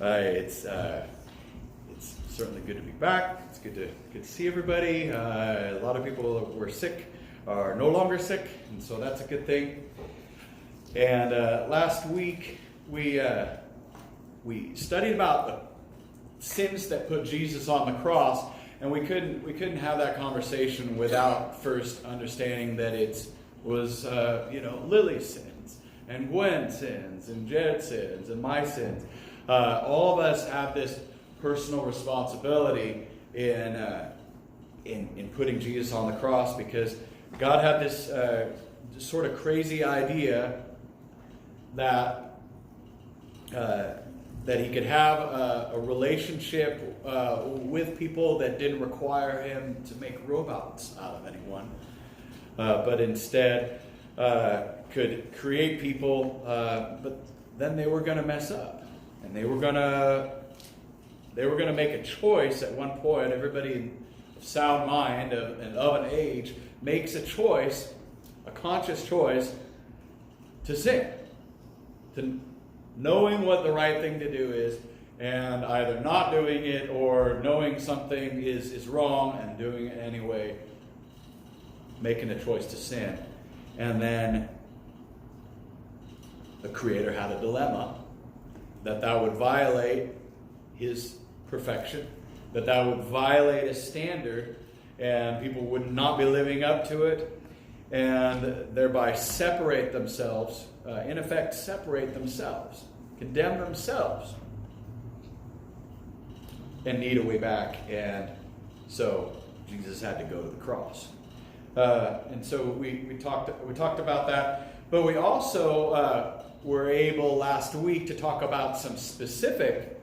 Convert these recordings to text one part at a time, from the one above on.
It's certainly good to be back. It's good to see everybody. A lot of people that were sick are no longer sick, and so that's a good thing. And last week we studied about the sins that put Jesus on the cross, and we couldn't have that conversation without first understanding that it was Lily's sins and Gwen's sins and Jed's sins and my sins. All of us have this personal responsibility in putting Jesus on the cross, because God had this sort of crazy idea that he could have a relationship with people that didn't require him to make robots out of anyone, but instead could create people, but then they were going to mess up, and they were going to make a choice at one point. Everybody of sound mind and of an age makes a choice, a conscious choice, to sin, to knowing what the right thing to do is, and either not doing it or knowing something is wrong and doing it anyway, making a choice to sin. And then the Creator had a dilemma that would violate his perfection, that would violate a standard, and people would not be living up to it, and thereby separate themselves, in effect separate themselves, condemn themselves, and need a way back. And so Jesus had to go to the cross. And so we talked about that, but we also were able last week to talk about some specific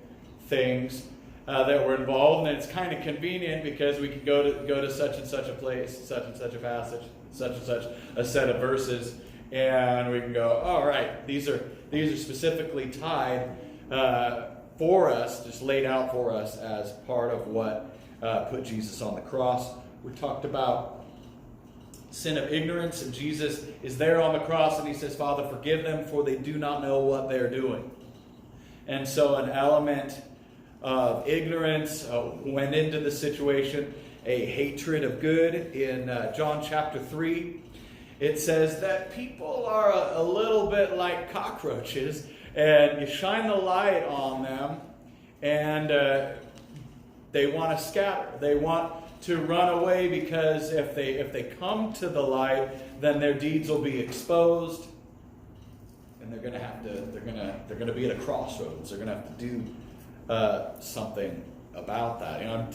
things that were involved, and it's kind of convenient because we could go to such and such a place, such and such a passage, such and such a set of verses, and we can go, all right, these are specifically tied for us, just laid out for us as part of what put Jesus on the cross. We talked about sin of ignorance, and Jesus is there on the cross, and he says, Father, forgive them, for they do not know what they're doing. And so an element of ignorance went into the situation, a hatred of good. In John chapter 3, it says that people are a little bit like cockroaches, and you shine the light on them, and they want to scatter. They want to run away, because if they come to the light, then their deeds will be exposed, and they're going to be at a crossroads. They're going to have to do something about that. I'm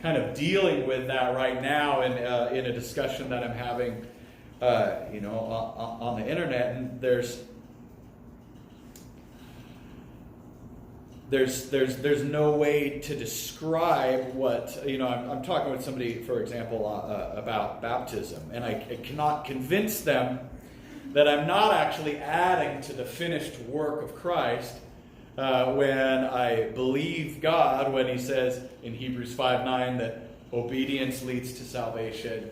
kind of dealing with that right now in a discussion that I'm having on the internet, and there's no way to describe what, I'm talking with somebody, for example, about baptism, and I cannot convince them that I'm not actually adding to the finished work of Christ when I believe God when he says in Hebrews 5:9 that obedience leads to salvation,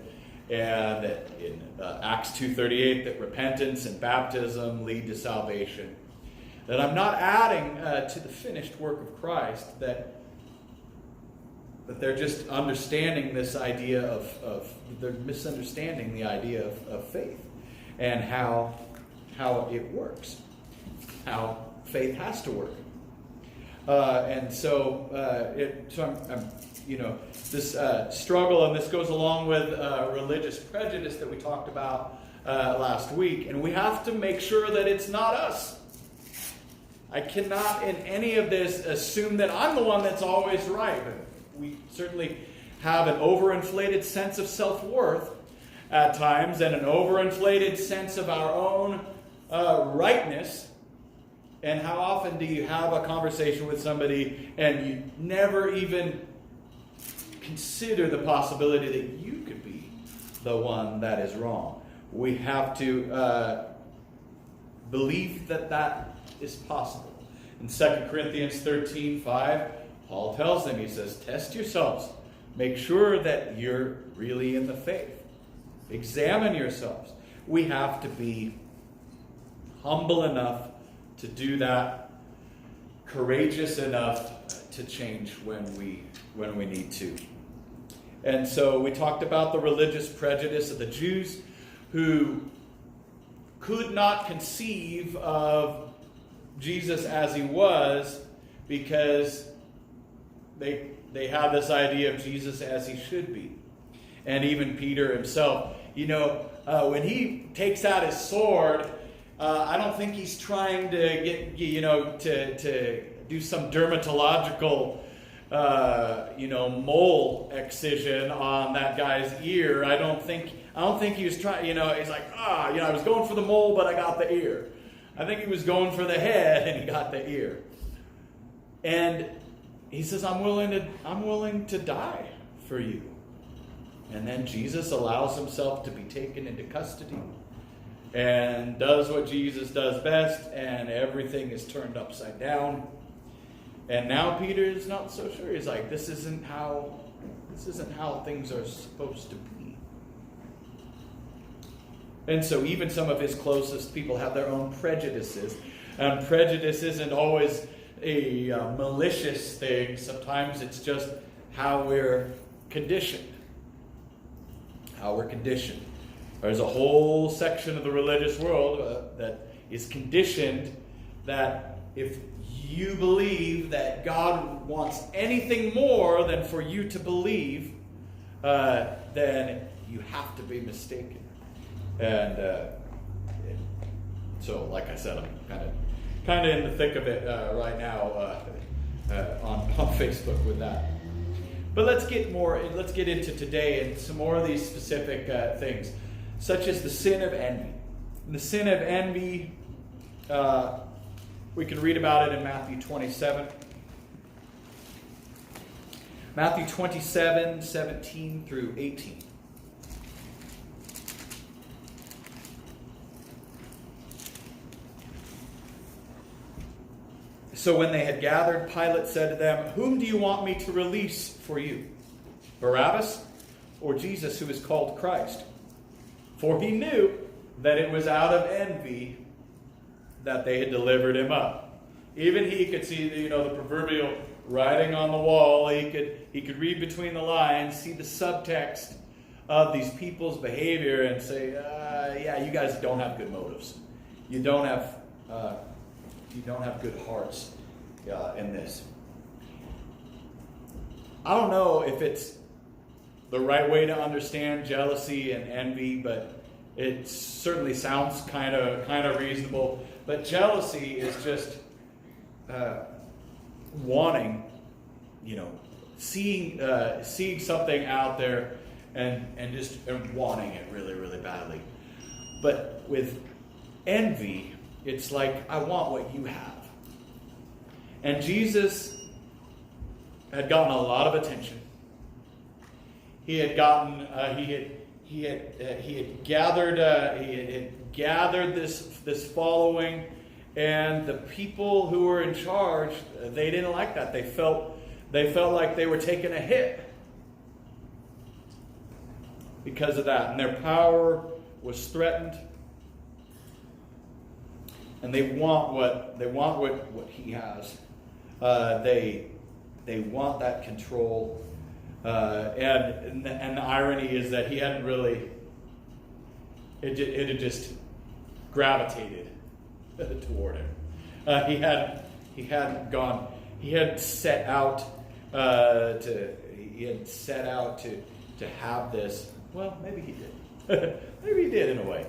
and that in Acts 2:38 that repentance and baptism lead to salvation. That I'm not adding to the finished work of Christ, that they're just understanding this idea of they're misunderstanding the idea of faith and how it works, how faith has to work. And so I'm this struggle, and this goes along with religious prejudice that we talked about last week, and we have to make sure that it's not us. I cannot in any of this assume that I'm the one that's always right. We certainly have an overinflated sense of self-worth at times, and an overinflated sense of our own rightness. And how often do you have a conversation with somebody and you never even consider the possibility that you could be the one that is wrong? We have to believe that is possible. In 2 Corinthians 13:5, Paul tells them, he says, test yourselves. Make sure that you're really in the faith. Examine yourselves. We have to be humble enough to do that courageous enough to change when we need to. And so we talked about the religious prejudice of the Jews who could not conceive of Jesus as he was because they had this idea of Jesus as he should be. And even Peter himself, when he takes out his sword, I don't think he's trying to get, to do some dermatological, mole excision on that guy's ear. I don't think he was trying, he's like, I was going for the mole, but I got the ear. I think he was going for the head and he got the ear. And he says, I'm willing to die for you. And then Jesus allows himself to be taken into custody and does what Jesus does best, and everything is turned upside down. And now Peter is not so sure. He's like, this isn't how things are supposed to be. And so even some of his closest people have their own prejudices. And prejudice isn't always a malicious thing. Sometimes it's just how we're conditioned. There's a whole section of the religious world that is conditioned that if you believe that God wants anything more than for you to believe, then you have to be mistaken. And so, like I said, I'm kind of in the thick of it right now on Facebook with that. But let's get into today and some more of these specific things, such as the sin of envy. And the sin of envy, we can read about it in Matthew 27. Matthew 27, 17 through 18. So when they had gathered, Pilate said to them, "Whom do you want me to release for you? Barabbas or Jesus, who is called Christ?" For he knew that it was out of envy that they had delivered him up. Even he could see the proverbial writing on the wall. He could read between the lines, see the subtext of these people's behavior, and say, "Yeah, you guys don't have good motives. You don't have good hearts in this." I don't know if it's the right way to understand jealousy and envy, but it certainly sounds kind of reasonable. But jealousy is just wanting, seeing something out there and wanting it really, really badly. But with envy, it's like, I want what you have. And Jesus had gotten a lot of attention. He had gotten, he had gathered this following, and the people who were in charge, they didn't like that. They felt like they were taking a hit because of that, and their power was threatened. And they want what he has. They want that control. And the irony is that he hadn't really. It had just gravitated toward him. He hadn't gone. He had set out to have this. Well, maybe he did. Maybe he did in a way.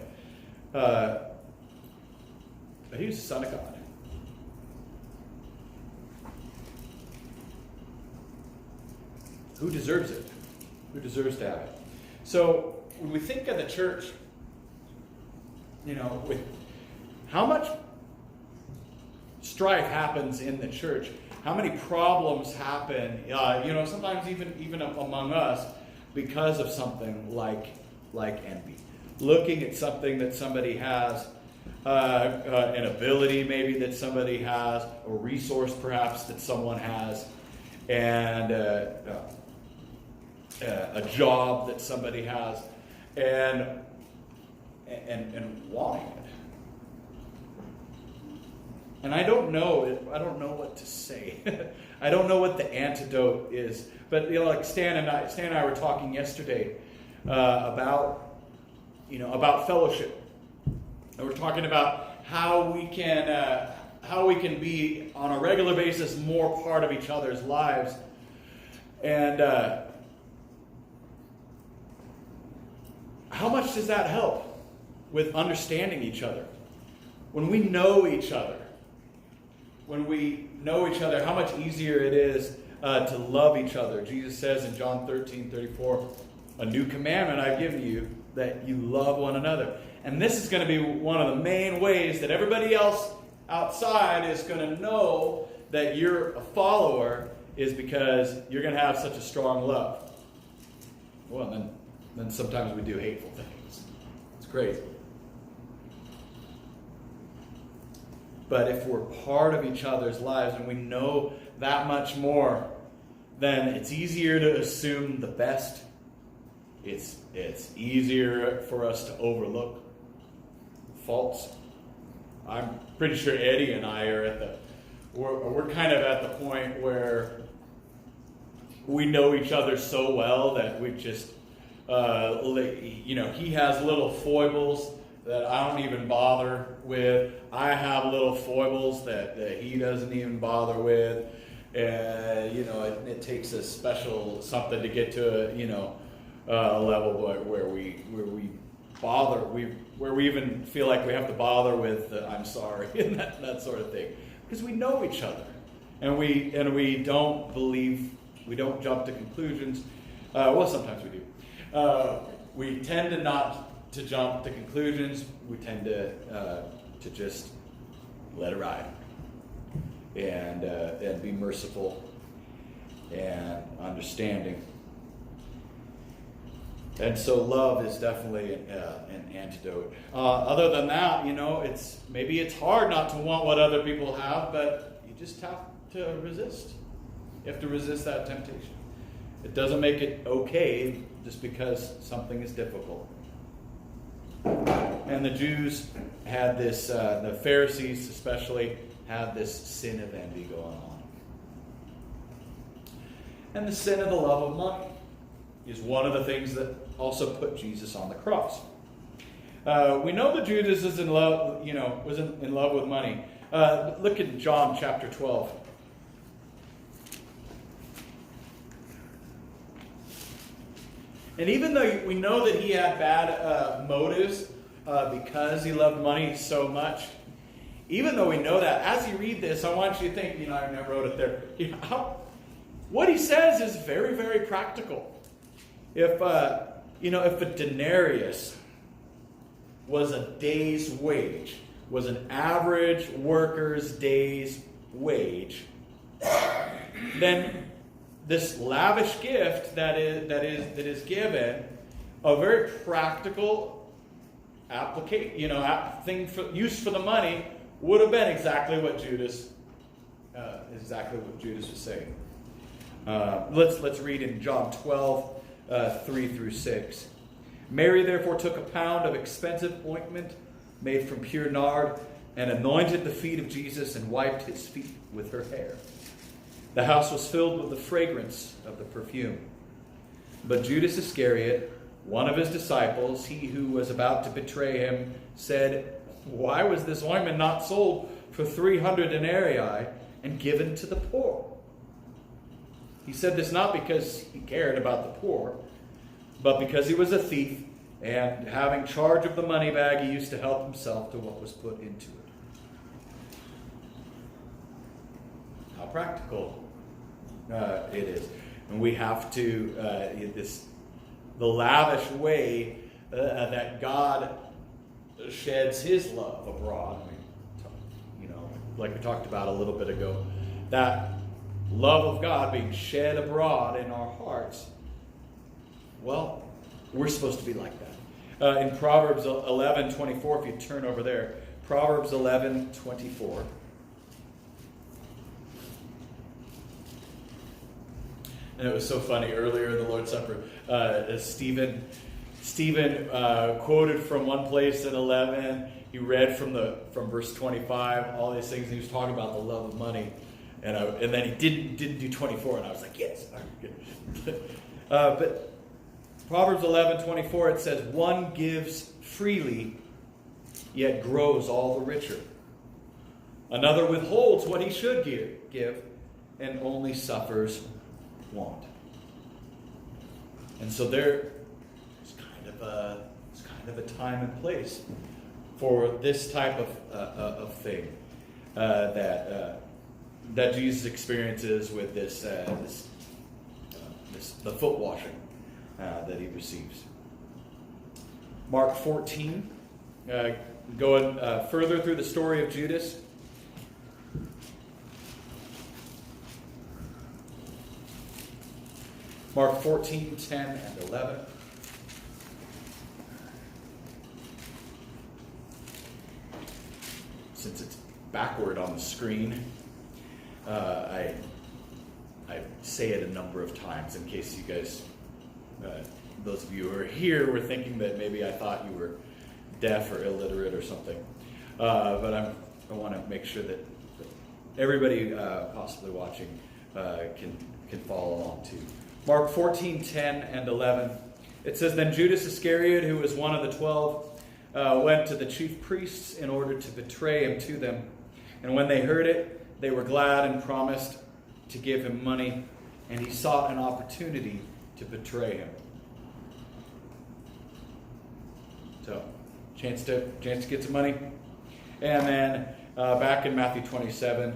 But he was the Son of God. Who deserves it? Who deserves to have it? So when we think of the church, with how much strife happens in the church, how many problems happen, sometimes even among us because of something like envy. Looking at something that somebody has, an ability maybe that somebody has, a resource perhaps that someone has, and a job that somebody has, and wanting it. And I don't know what to say. I don't know what the antidote is. But like Stan and I were talking yesterday about fellowship. And we're talking about how we can be on a regular basis more part of each other's lives. And how much does that help with understanding each other? When we know each other, how much easier it is to love each other. Jesus says in John 13:34, "A new commandment I've given you, that you love one another." And this is going to be one of the main ways that everybody else outside is going to know that you're a follower, is because you're going to have such a strong love. Well, then sometimes we do hateful things. It's great. But if we're part of each other's lives and we know that much more, then it's easier to assume the best. It's easier for us to overlook faults. I'm pretty sure Eddie and I are we're kind of at the point where we know each other so well that we just, he has little foibles that I don't even bother with. I have little foibles that he doesn't even bother with. It takes a special something to get to a level where we bother, where we even feel like we have to bother with I'm sorry and that sort of thing, because we know each other, and we don't jump to conclusions. Well, sometimes we do. We tend to not to jump to conclusions. We tend to just let it ride and be merciful and understanding. And so love is definitely an antidote. Other than that, it's hard not to want what other people have, but you just have to resist. You have to resist that temptation. It doesn't make it okay just because something is difficult. And the Jews had this, the Pharisees especially, had this sin of envy going on. And the sin of the love of money is one of the things that also put Jesus on the cross. We know that Judas is in love, was in love with money. Look at John chapter 12. And even though we know that he had bad motives because he loved money so much, even though we know that, as you read this, I want you to think, I wrote it there. What he says is very, very practical. If a denarius was a day's wage, was an average worker's day's wage, then this lavish gift that is given, a very practical thing for use for the money, would have been exactly what Judas was saying. Let's read in John 12, 3-6. Mary therefore took a pound of expensive ointment made from pure nard and anointed the feet of Jesus and wiped his feet with her hair. The house was filled with the fragrance of the perfume. But Judas Iscariot, one of his disciples, he who was about to betray him, said, "Why was this ointment not sold for 300 denarii and given to the poor?" He said this not because he cared about the poor, but because he was a thief, and having charge of the money bag, he used to help himself to what was put into it. How practical it is. And we have to, the lavish way that God sheds his love abroad. Like we talked about a little bit ago, that love of God being shed abroad in our hearts. Well, we're supposed to be like that. In Proverbs 11:24, if you turn over there, Proverbs 11:24. And it was so funny earlier in the Lord's Supper. Stephen quoted from one place in 11. he read from verse 25, all these things. He was talking about the love of money, and then he didn't do 24, and I was like, yes, all right, good. But Proverbs 11:24, it says, one gives freely, yet grows all the richer. Another withholds what he should give, and only suffers want. And so there is kind of a time and place for this type of thing that Jesus experiences with the foot washing that he receives. Mark 14, going further through the story of Judas. Mark 14, 10, and 11. Since it's backward on the screen, I say it a number of times in case you guys, those of you who are here, were thinking that maybe I thought you were deaf or illiterate or something. But I want to make sure that everybody possibly watching can follow along too. Mark 14, 10, and 11. It says, then Judas Iscariot, who was one of the 12, went to the chief priests in order to betray him to them. And when they heard it, they were glad and promised to give him money. And he sought an opportunity to betray him. So, chance to get some money. And then back in Matthew 27,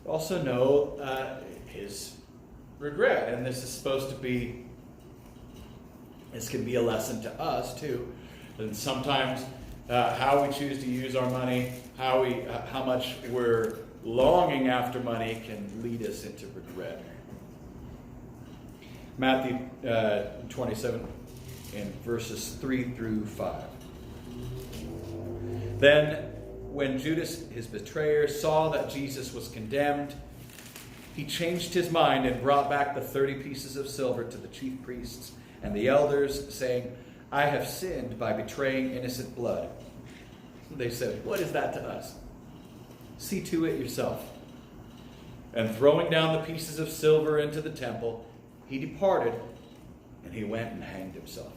also know his regret. And this can be a lesson to us too. And sometimes how we choose to use our money, how much we're longing after money can lead us into regret. Matthew 27 in verses 3 through 5. Then when Judas, his betrayer, saw that Jesus was condemned, he changed his mind and brought back the 30 pieces of silver to the chief priests and the elders, saying, I have sinned by betraying innocent blood. They said, what is that to us? See to it yourself. And throwing down the pieces of silver into the temple, he departed, and he went and hanged himself.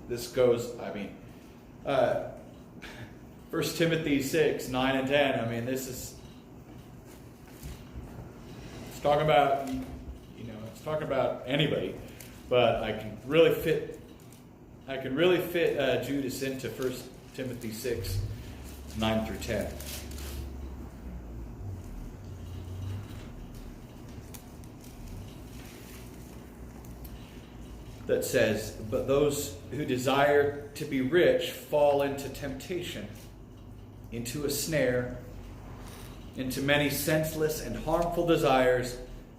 This goes, 1 Timothy 6, 9 and 10, it's talking about, it's talking about anybody, but I can really fit Judas into 1 Timothy 6, 9 through 10. That says, but those who desire to be rich fall into temptation, into a snare, into many senseless and harmful desires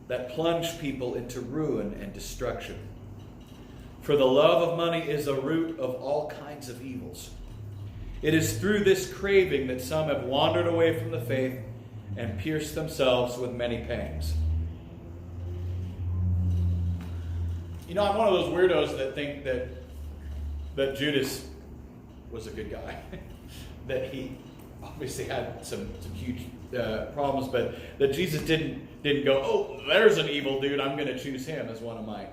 that plunge people into ruin and destruction. For the love of money is a root of all kinds of evils. It is through this craving that some have wandered away from the faith and pierced themselves with many pangs. I'm one of those weirdos that think that Judas was a good guy. That he obviously had some huge problems, but that Jesus didn't go, oh, there's an evil dude, I'm going to choose him as one of my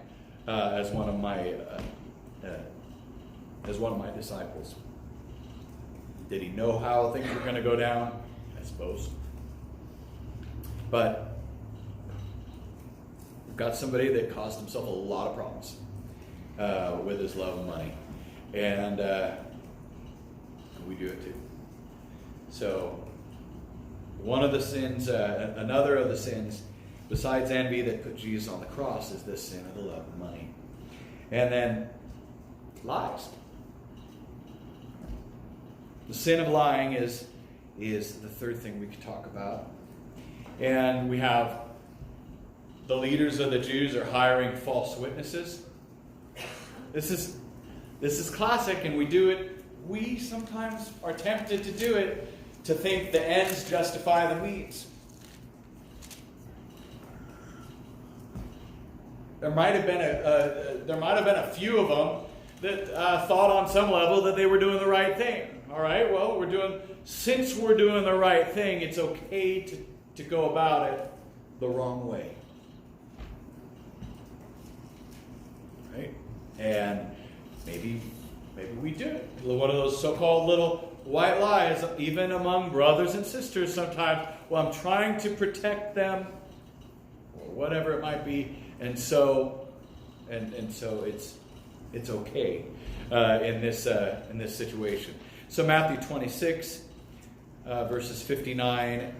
disciples. Did he know how things were going to go down? I suppose. But we've got somebody that caused himself a lot of problems with his love of money. And we do it too. So, one of the sins, another of the sins, besides envy that put Jesus on the cross, is this sin of the love of money. And then lies. The sin of lying is the third thing we could talk about. And we have the leaders of the Jews are hiring false witnesses. This is classic, and we do it. We sometimes are tempted to do it, to think the ends justify the means. There might have been a few of them that thought on some level that they were doing the right thing. All right, well, since we're doing the right thing, it's okay to go about it the wrong way. Right? And maybe we do it. One of those so-called little white lies, even among brothers and sisters sometimes. Well, I'm trying to protect them, or whatever it might be, and so it's okay in this situation. So Matthew 26, verses 59 and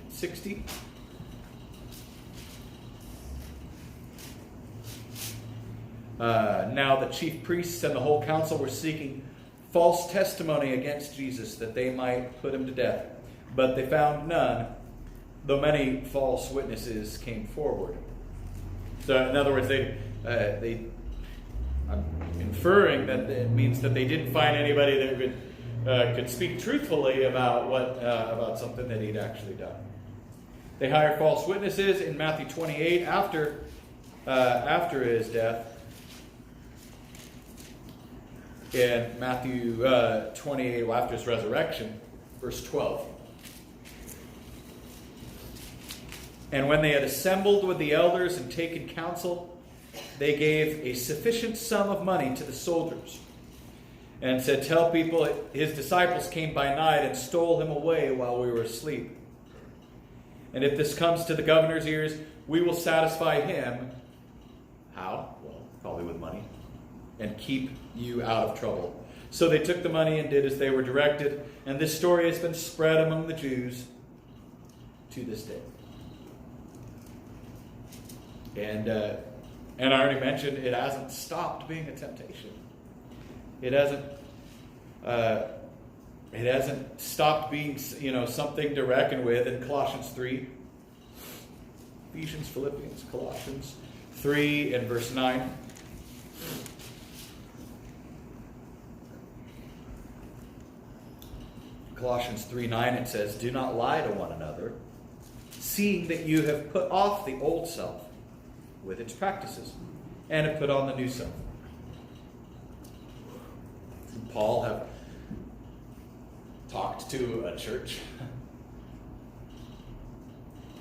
60. Now the chief priests and the whole council were seeking false testimony against Jesus, that they might put him to death. But they found none, though many false witnesses came forward. So in other words, I'm inferring that it means that they didn't find anybody that could speak truthfully about something that he'd actually done. They hired false witnesses in Matthew 28 after his death. In Matthew 28, after his resurrection, verse 12. And when they had assembled with the elders and taken counsel, they gave a sufficient sum of money to the soldiers and said, "Tell people his disciples came by night and stole him away while we were asleep. And if this comes to the governor's ears, we will satisfy him." How? Well, probably with money. "And keep you out of trouble." So they took the money and did as they were directed. And this story has been spread among the Jews to this day. And I already mentioned it hasn't stopped being a temptation. It hasn't stopped being, something to reckon with in Colossians 3. Ephesians, Philippians, Colossians 3 and verse 9. Colossians 3:9, it says, "Do not lie to one another, seeing that you have put off the old self with its practices, and have put on the new self." Paul have talked to a church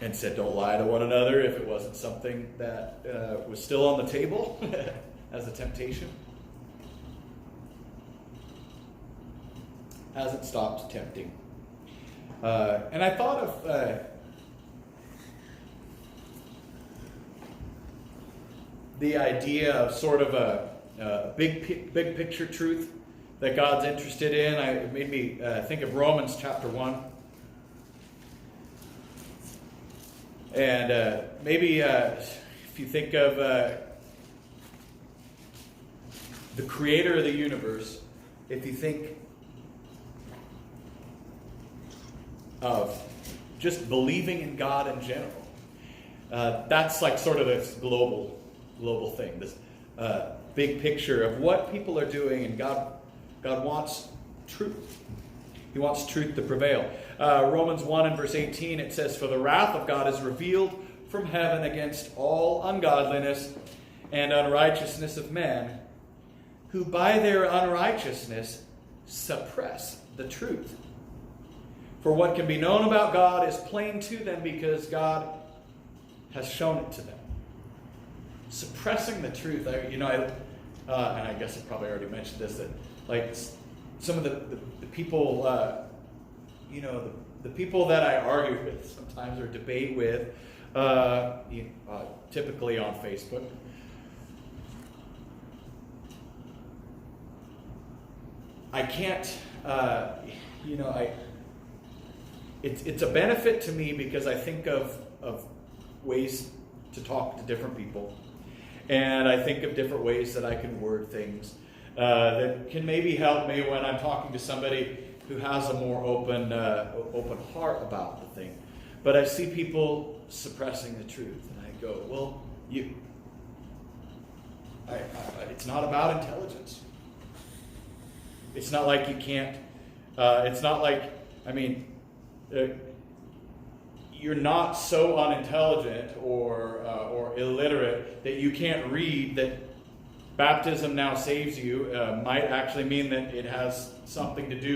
and said, don't lie to one another if it wasn't something that was still on the table as a temptation. Hasn't stopped tempting. And I thought of the idea of sort of a big picture truth that God's interested in. It made me think of Romans chapter 1. And maybe if you think of the creator of the universe, if you think of just believing in God in general, that's like sort of this global thing, this big picture of what people are doing, and God wants truth. He wants truth to prevail. Romans 1 and verse 18, it says, "For the wrath of God is revealed from heaven against all ungodliness and unrighteousness of men, who by their unrighteousness suppress the truth. For what can be known about God is plain to them, because God has shown it to them." Suppressing the truth. And I guess I probably already mentioned this, that like some of the people, the people that I argue with sometimes or debate with, typically on Facebook, I can't, it's a benefit to me because I think of ways to talk to different people, and I think of different ways that I can word things that can maybe help me when I'm talking to somebody who has a more open heart about the thing. But I see people suppressing the truth, and I go, well, it's not about intelligence. It's not like you can't. It's not like, you're not so unintelligent or illiterate that you can't read that baptism now saves you might actually mean that it has something to do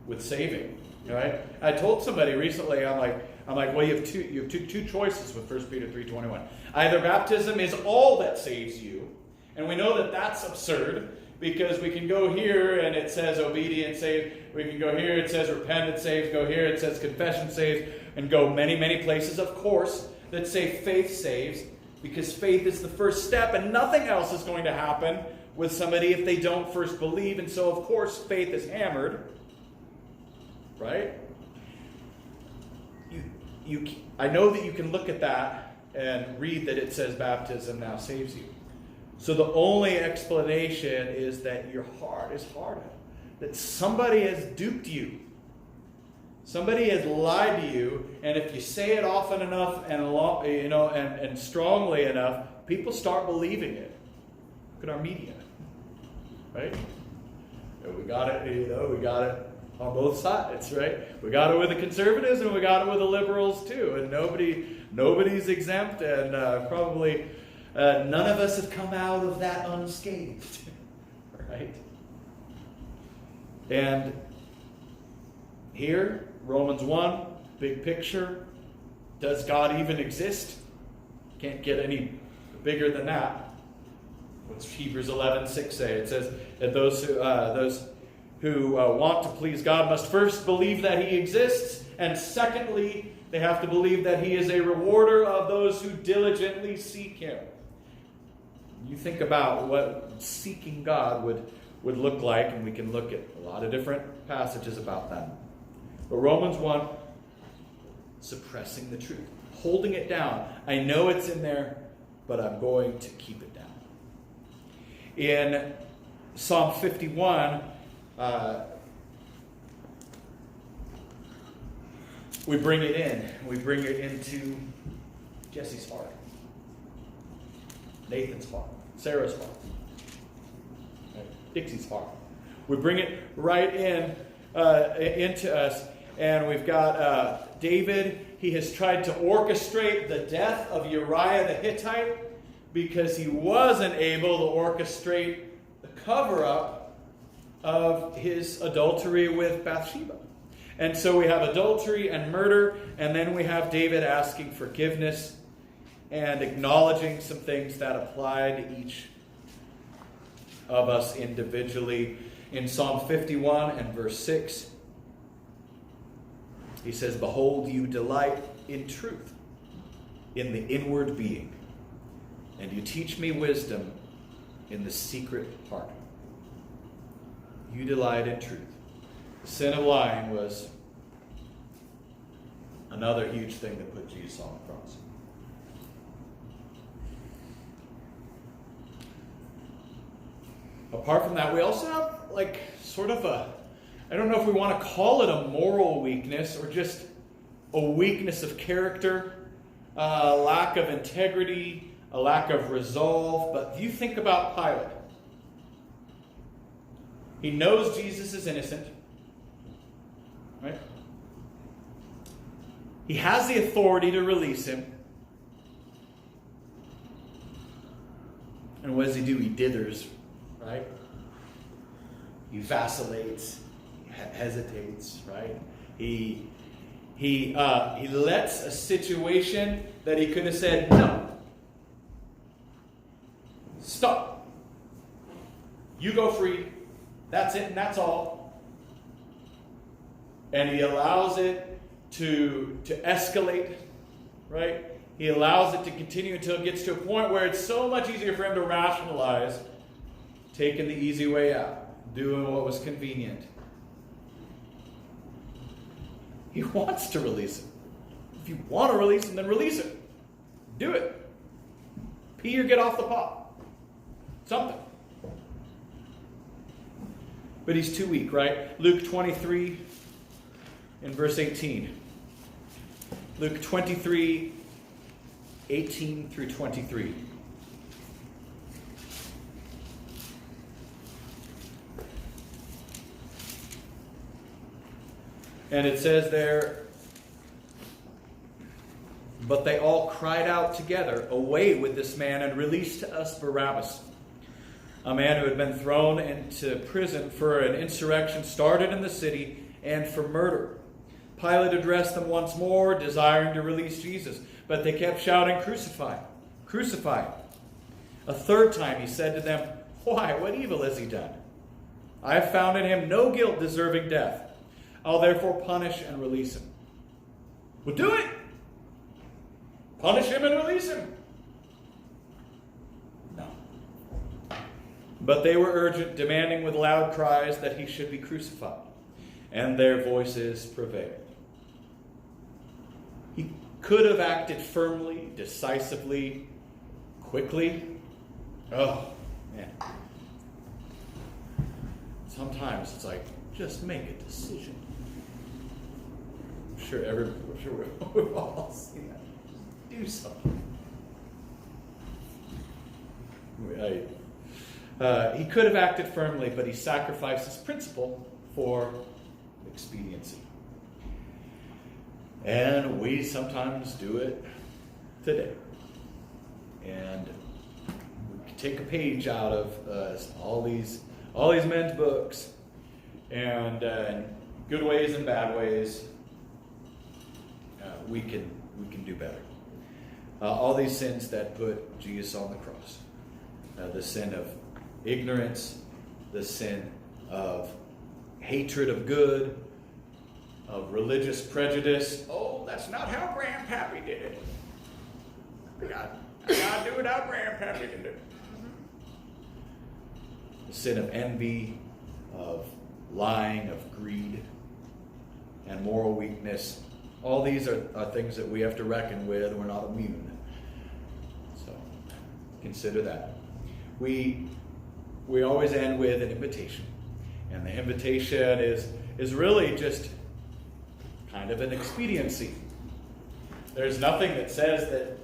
with saving. Right? I told somebody recently, I'm like, well, you have two choices with 1 Peter 3:21. Either baptism is all that saves you, and we know that that's absurd, because we can go here and it says obedience saves. We can go here, it says repentance saves. Go here, it says confession saves. And go many, many places, of course, that say faith saves, because faith is the first step, and nothing else is going to happen with somebody if they don't first believe. And so, of course, faith is hammered. Right? I know that you can look at that and read that it says baptism now saves you. So the only explanation is that your heart is hardened. That somebody has duped you. Somebody has lied to you, and if you say it often enough and strongly enough, people start believing it. Look at our media. Right? And we got it on both sides, right? We got it with the conservatives, and we got it with the liberals too. And nobody's exempt, and probably none of us have come out of that unscathed, right? And here, Romans 1, big picture. Does God even exist? Can't get any bigger than that. What's Hebrews 11:6 say? It says that those who want to please God must first believe that He exists, and secondly, they have to believe that He is a rewarder of those who diligently seek Him. You think about what seeking God would look like, and we can look at a lot of different passages about that. But Romans 1, suppressing the truth, holding it down. I know it's in there, but I'm going to keep it down. In Psalm 51, we bring it in. We bring it into Jesse's heart, Nathan's heart, Sarah's heart, Dixie's heart. We bring it right in into us, and we've got David. He has tried to orchestrate the death of Uriah the Hittite because he wasn't able to orchestrate the cover-up of his adultery with Bathsheba. And so we have adultery and murder, and then we have David asking forgiveness and acknowledging some things that apply to each of us individually. In Psalm 51 and verse 6, he says, "Behold, you delight in truth, in the inward being, and you teach me wisdom in the secret part." You delight in truth. The sin of lying was another huge thing that put Jesus on the cross. Apart from that, we also have sort of I don't know if we want to call it a moral weakness or just a weakness of character, a lack of integrity, a lack of resolve. But if you think about Pilate, he knows Jesus is innocent, right? He has the authority to release him. And what does he do? He dithers, right? He vacillates, he hesitates, right? He lets a situation that he could have said, "No, stop. You go free. That's it, and that's all." And he allows it to escalate, right? He allows it to continue until it gets to a point where it's so much easier for him to rationalize taking the easy way out, doing what was convenient. He wants to release him. If you want to release him, then release him. Do it. Pee or get off the pot. Something. But he's too weak, right? Luke 23 in verse 18. Luke 23, 18 through 23. And it says there, "But they all cried out together, 'Away with this man, and release to us Barabbas.' a man who had been thrown into prison for an insurrection started in the city and for murder. Pilate addressed them once more, desiring to release Jesus, but they kept shouting, "Crucify! Crucify!" A third time he said to them, "Why, what evil has he done? I have found in him no guilt deserving death. I'll therefore punish and release him." Well, do it! Punish him and release him. No. But they were urgent, demanding with loud cries that he should be crucified. And their voices prevailed. He could have acted firmly, decisively, quickly. Oh, man. Sometimes it's like, just make a decision. I'm sure we've all seen that. Do something. He could have acted firmly, but he sacrificed his principle for expediency. And we sometimes do it today. And we can take a page out of all these men's books, and in good ways and bad ways, we can do better. All these sins that put Jesus on the cross. The sin of ignorance, the sin of hatred of good, of religious prejudice. Oh, that's not how Grandpappy did it. I gotta do it how Grandpappy did it. The sin of envy, of lying, of greed, and moral weakness. All these are things that we have to reckon with. We're not immune. So consider that. We always end with an invitation. And the invitation is really just kind of an expediency. There's nothing that says that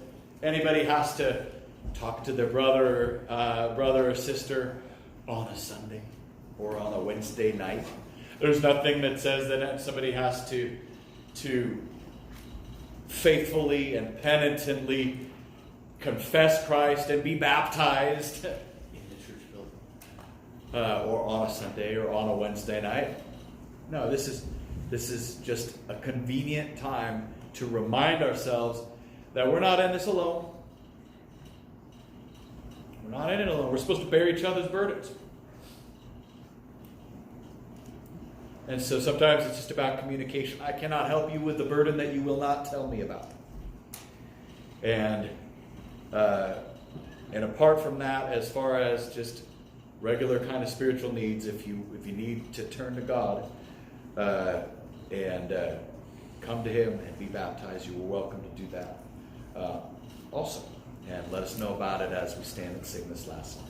anybody has to talk to their brother or sister on a Sunday or on a Wednesday night. There's nothing that says that somebody has to faithfully and penitently confess Christ and be baptized in the church building, or on a Sunday or on a Wednesday night. No, this is just a convenient time to remind ourselves that we're not in this alone. We're not in it alone. We're supposed to bear each other's burdens. And so sometimes it's just about communication. I cannot help you with the burden that you will not tell me about. And apart from that, as far as just regular kind of spiritual needs, if you need to turn to God and come to Him and be baptized, you are welcome to do that also. And let us know about it as we stand and sing this last song.